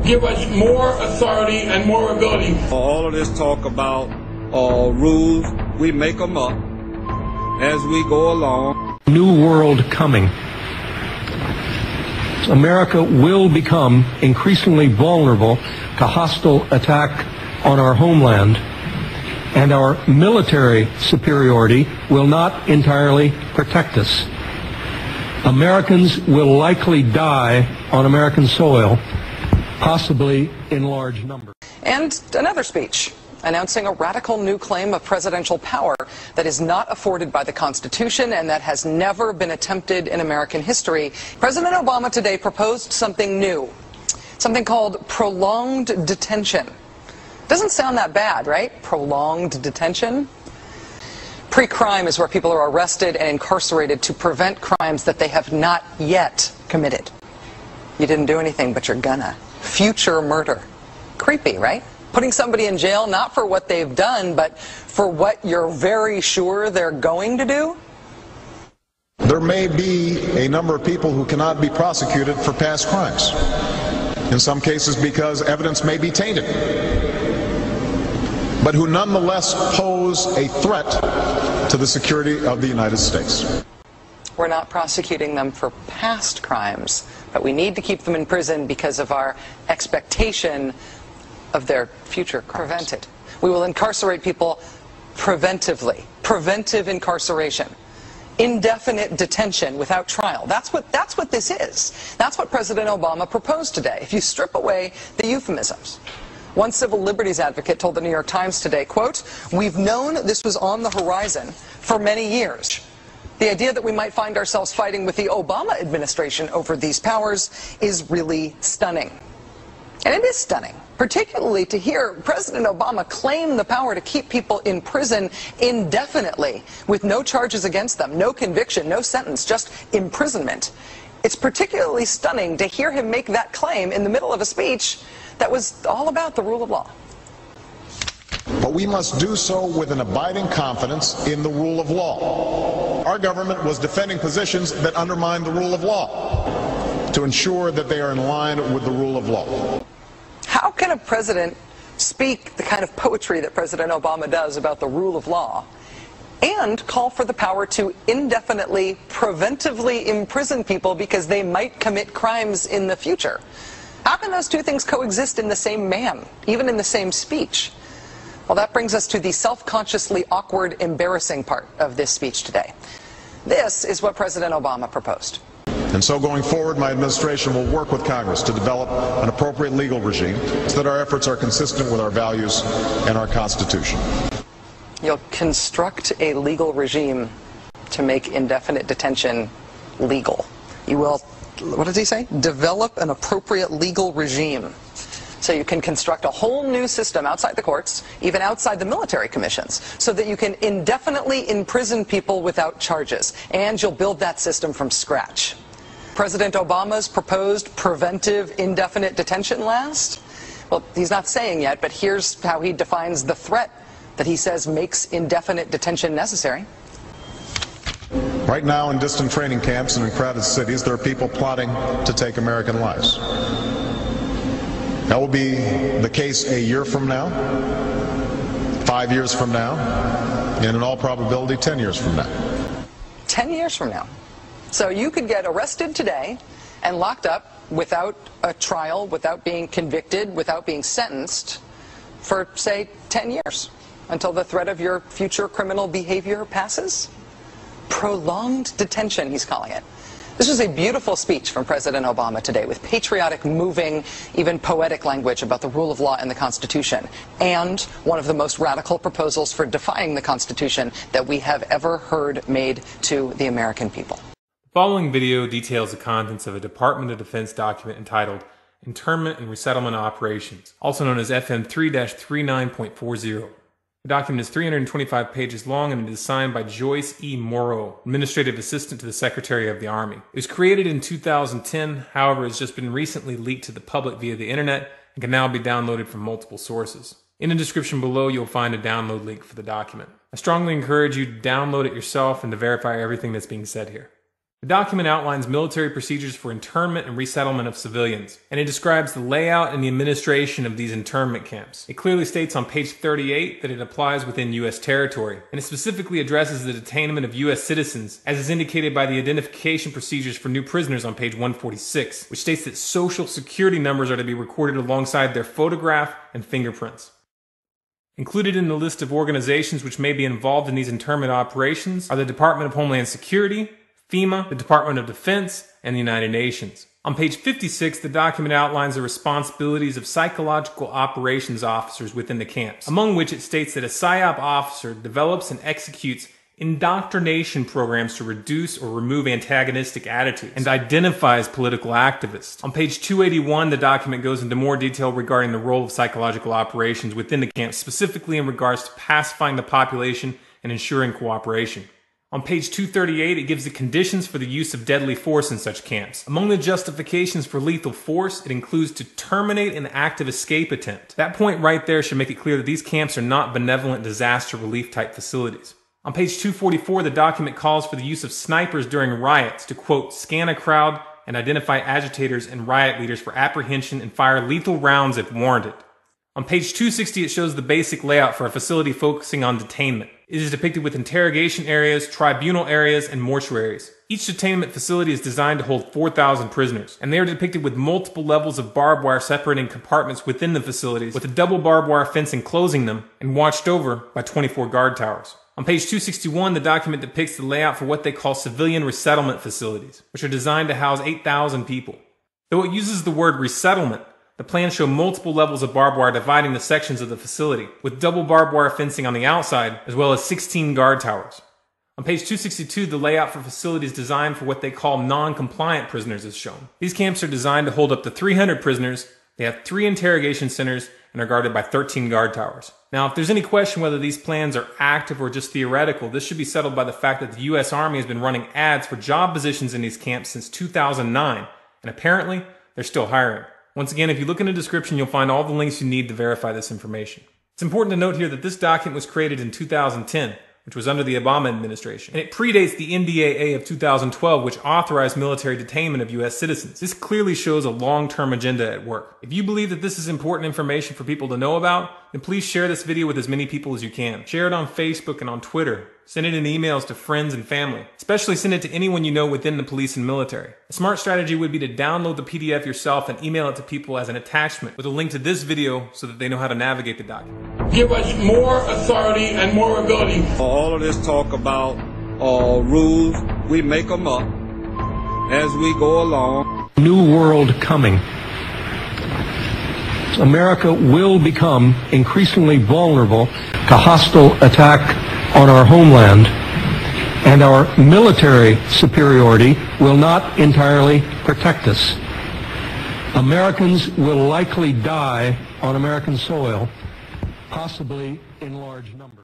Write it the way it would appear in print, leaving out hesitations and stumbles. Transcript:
give us more authority and more ability. All of this talk about rules, we make them up as we go along. New world coming. America will become increasingly vulnerable to hostile attack on our homeland, and our military superiority will not entirely protect us. Americans will likely die on American soil, possibly in large numbers. And another speech announcing a radical new claim of presidential power that is not afforded by the Constitution and that has never been attempted in American history. President Obama today proposed something new, something called prolonged detention. Doesn't sound that bad, right? Prolonged detention. Pre-crime is where people are arrested and incarcerated to prevent crimes that they have not yet committed. You didn't do anything, but you're gonna. Future murder. Creepy, right? Putting somebody in jail not for what they've done, but for what you're very sure they're going to do? There may be a number of people who cannot be prosecuted for past crimes. In some cases because evidence may be tainted, but who nonetheless pose a threat to the security of the United States. We're not prosecuting them for past crimes, but we need to keep them in prison because of our expectation of their future crimes. Prevented. We will incarcerate people preventively. Preventive incarceration. Indefinite detention without trial. That's what this is. That's what President Obama proposed today, if you strip away the euphemisms. One civil liberties advocate told the New York Times today, quote, "We've known this was on the horizon for many years. The idea that we might find ourselves fighting with the Obama administration over these powers is really stunning." And it is stunning, particularly to hear President Obama claim the power to keep people in prison indefinitely with no charges against them, no conviction, no sentence, just imprisonment. It's particularly stunning to hear him make that claim in the middle of a speech that was all about the rule of law. But we must do so with an abiding confidence in the rule of law. Our government was defending positions that undermine the rule of law to ensure that they are in line with the rule of law. How can a president speak the kind of poetry that President Obama does about the rule of law and call for the power to indefinitely, preventively imprison people because they might commit crimes in the future? How can those two things coexist in the same man, even in the same speech? Well, that brings us to the self-consciously awkward, embarrassing part of this speech today. This is what President Obama proposed. And so going forward, my administration will work with Congress to develop an appropriate legal regime so that our efforts are consistent with our values and our Constitution. You'll construct a legal regime to make indefinite detention legal. You will, what does he say? Develop an appropriate legal regime. So you can construct a whole new system outside the courts, even outside the military commissions, so that you can indefinitely imprison people without charges. And you'll build that system from scratch. President Obama's proposed preventive indefinite detention last? Well, he's not saying yet, but here's how he defines the threat that he says makes indefinite detention necessary. Right now in distant training camps and in crowded cities, there are people plotting to take American lives. That will be the case a year from now, 5 years from now, and in all probability 10 years from now. 10 years from now. So you could get arrested today and locked up without a trial, without being convicted, without being sentenced for, say, 10 years until the threat of your future criminal behavior passes. Prolonged detention, he's calling it. This was a beautiful speech from President Obama today with patriotic, moving, even poetic language about the rule of law and the Constitution, and one of the most radical proposals for defying the Constitution that we have ever heard made to the American people. The following video details the contents of a Department of Defense document entitled Interment and Resettlement Operations, also known as FM 3-39.40. The document is 325 pages long and it is signed by Joyce E. Morrow, Administrative Assistant to the Secretary of the Army. It was created in 2010, however, has just been recently leaked to the public via the internet and can now be downloaded from multiple sources. In the description below, you'll find a download link for the document. I strongly encourage you to download it yourself and to verify everything that's being said here. The document outlines military procedures for internment and resettlement of civilians, and it describes the layout and the administration of these internment camps. It clearly states on page 38 that it applies within U.S. territory, and it specifically addresses the detainment of U.S. citizens, as is indicated by the identification procedures for new prisoners on page 146, which states that social security numbers are to be recorded alongside their photograph and fingerprints. Included in the list of organizations which may be involved in these internment operations are the Department of Homeland Security, FEMA, the Department of Defense, and the United Nations. On page 56, the document outlines the responsibilities of psychological operations officers within the camps, among which it states that a PSYOP officer develops and executes indoctrination programs to reduce or remove antagonistic attitudes and identifies political activists. On page 281, the document goes into more detail regarding the role of psychological operations within the camps, specifically in regards to pacifying the population and ensuring cooperation. On page 238, it gives the conditions for the use of deadly force in such camps. Among the justifications for lethal force, it includes to terminate an active escape attempt. That point right there should make it clear that these camps are not benevolent disaster relief type facilities. On page 244, the document calls for the use of snipers during riots to, quote, scan a crowd and identify agitators and riot leaders for apprehension and fire lethal rounds if warranted. On page 260, it shows the basic layout for a facility focusing on detainment. It is depicted with interrogation areas, tribunal areas, and mortuaries. Each detainment facility is designed to hold 4,000 prisoners, and they are depicted with multiple levels of barbed wire separating compartments within the facilities, with a double barbed wire fence enclosing them, and watched over by 24 guard towers. On page 261, the document depicts the layout for what they call civilian resettlement facilities, which are designed to house 8,000 people. Though it uses the word resettlement, the plans show multiple levels of barbed wire dividing the sections of the facility, with double barbed wire fencing on the outside, as well as 16 guard towers. On page 262, the layout for facilities designed for what they call non-compliant prisoners is shown. These camps are designed to hold up to 300 prisoners, they have 3 interrogation centers, and are guarded by 13 guard towers. Now, if there's any question whether these plans are active or just theoretical, this should be settled by the fact that the U.S. Army has been running ads for job positions in these camps since 2009, and apparently, they're still hiring. Once again, if you look in the description, you'll find all the links you need to verify this information. It's important to note here that this document was created in 2010, which was under the Obama administration, and it predates the NDAA of 2012, which authorized military detainment of U.S. citizens. This clearly shows a long-term agenda at work. If you believe that this is important information for people to know about, then please share this video with as many people as you can. Share it on Facebook and on Twitter. Send it in emails to friends and family. Especially send it to anyone you know within the police and military. A smart strategy would be to download the PDF yourself and email it to people as an attachment with a link to this video so that they know how to navigate the document. Give us more authority and more ability. All of this talk about rules, we make them up as we go along. New world coming. America will become increasingly vulnerable to hostile attack on our homeland, and our military superiority will not entirely protect us. Americans will likely die on American soil, possibly in large numbers.